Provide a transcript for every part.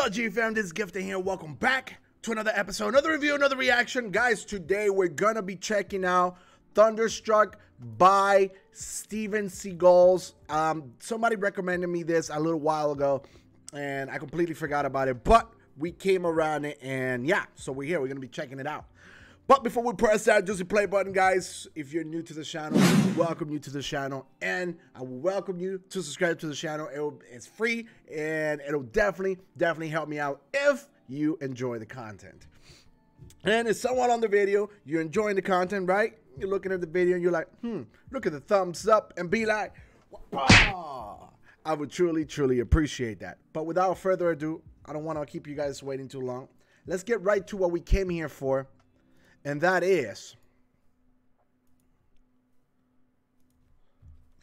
What up, G fam? This is Gifted here. Welcome back to another episode, another review, another reaction. Guys, today we're gonna be checking out Thunderstruck by Seagulls. Somebody recommended me this a little while ago, and I completely forgot about it, but we came around it, and yeah, so we're here. We're gonna be checking it out. But before we press that juicy play button, guys, if you're new to the channel, I welcome you to the channel, and I will welcome you to subscribe to the channel. It's free, and it'll definitely help me out if you enjoy the content. And if someone on the video, you're enjoying the content, right? You're looking at the video, and you're like, look at the thumbs up, and be like, wow. I would truly appreciate that. But without further ado, I don't want to keep you guys waiting too long. Let's get right to what we came here for. And that is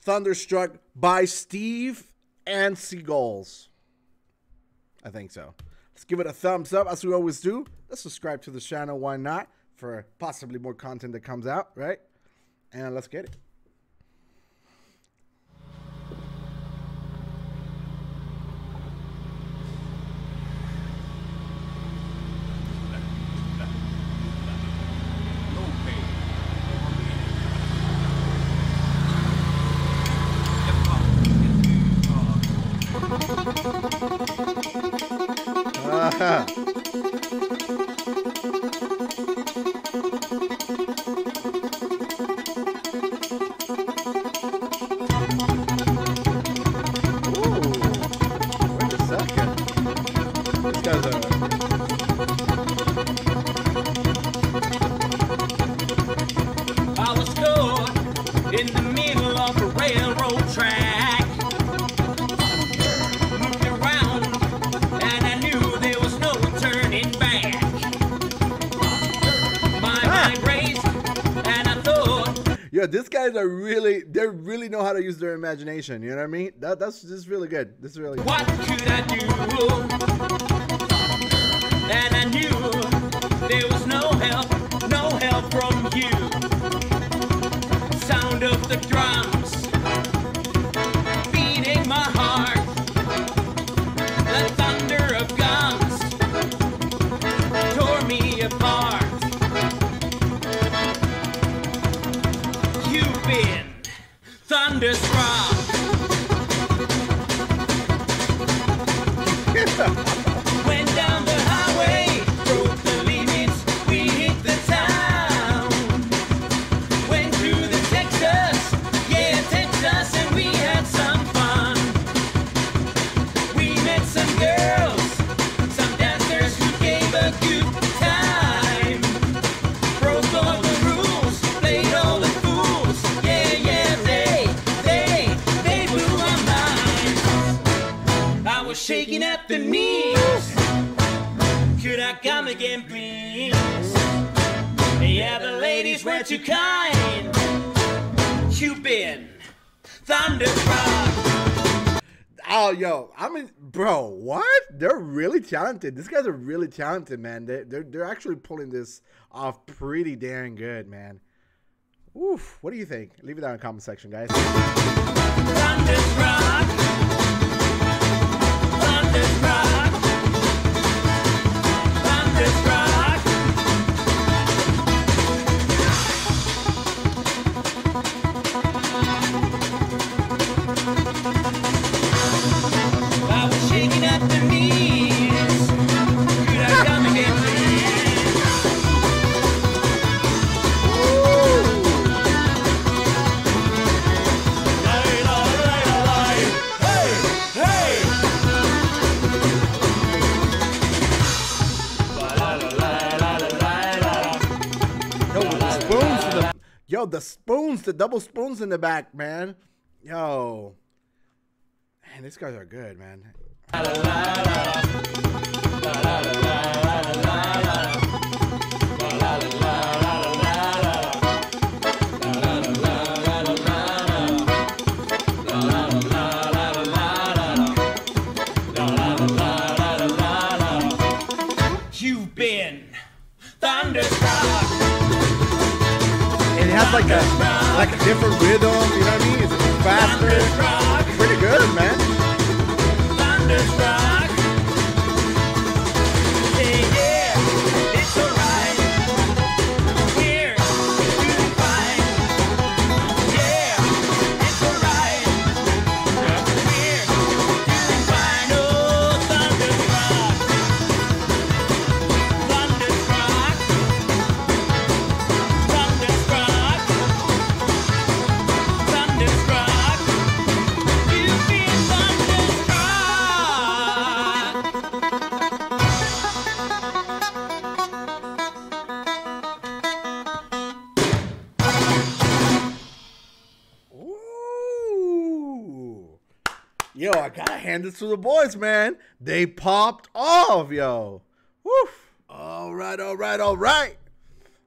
Thunderstruck by Steve and Seagulls. I think so. Let's give it a thumbs up as we always do. Let's subscribe to the channel. Why not? For possibly more content that comes out, right? And let's get it. I was caught in the middle of a railroad track. Looked around and I knew there was no turning back. My mind raced and I thought, yeah, these guys are they really know how to use their imagination. You know what I mean? That's just really good. This is really good. what could I do? And I knew there was no help from you. Sound of the drums beating my heart, the thunder of guns tore me apart. You've been thunderstruck. Went down the highway, broke the limits, we hit the town. Went through the Texas, yeah, Texas, and we had some fun. We met some girls, some dancers who gave a good time. Broke all the rules, played all the fools, yeah, they blew my mind. I was shaking at the knees. Could I come again, please? Yeah, the ladies were too kind. You've been Thunderstruck. Oh, yo, I mean, bro, what? They're really talented. These guys are really talented, man. They're actually pulling this off pretty damn good, man. Oof, what do you think? Leave it down in the comment section, guys. Thunderstruck. Thunderstruck. Thunderstruck. I was shaking at the knees. Could I come again, please? Yo, the spoons, the double spoons in the back, man. Yo. Man, these guys are good, man. You've been Thunderstruck. And it has like a different rhythm, you know what I mean? It's faster. Pretty good, man. Thunderstruck. Yo, I gotta hand it to the boys, man. They popped off, yo. Woof. All right, all right, all right.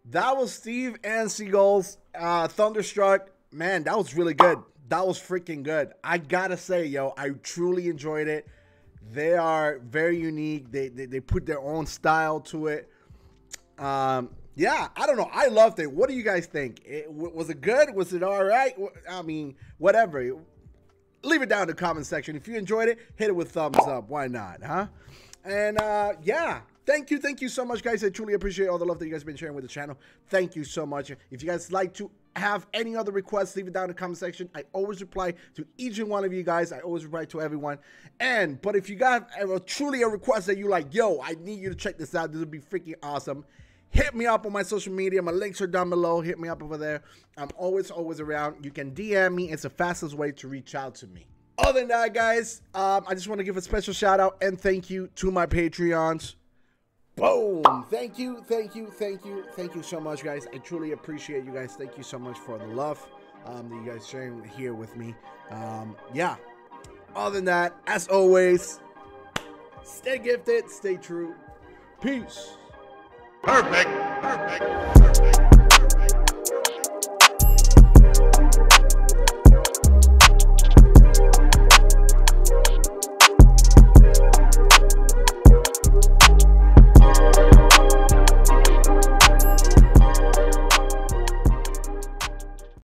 That was Steve and Seagulls. Thunderstruck. Man, that was really good. That was freaking good. I gotta say, yo, I truly enjoyed it. They are very unique. They put their own style to it. Yeah, I don't know. I loved it. What do you guys think? Was it good? Was it all right? I mean, whatever. Leave it down in the comment section. If you enjoyed it, hit it with thumbs up. Why not, huh? And yeah, thank you so much, guys. I truly appreciate all the love that you guys have been sharing with the channel. Thank you so much. If you guys like to have any other requests, leave it down in the comment section. I always reply to each and one of you guys. I always reply to everyone. But if you got truly a request that you like, yo, I need you to check this out, this would be freaking awesome, hit me up on my social media. My links are down below. Hit me up over there. I'm always around. You can DM me. It's the fastest way to reach out to me. Other than that, guys, I just want to give a special shout out and thank you to my Patreons. Boom. Thank you so much, guys. I truly appreciate you guys. Thank you so much for the love that you guys sharing here with me. Yeah. Other than that, as always, stay gifted, stay true. Peace. Perfect.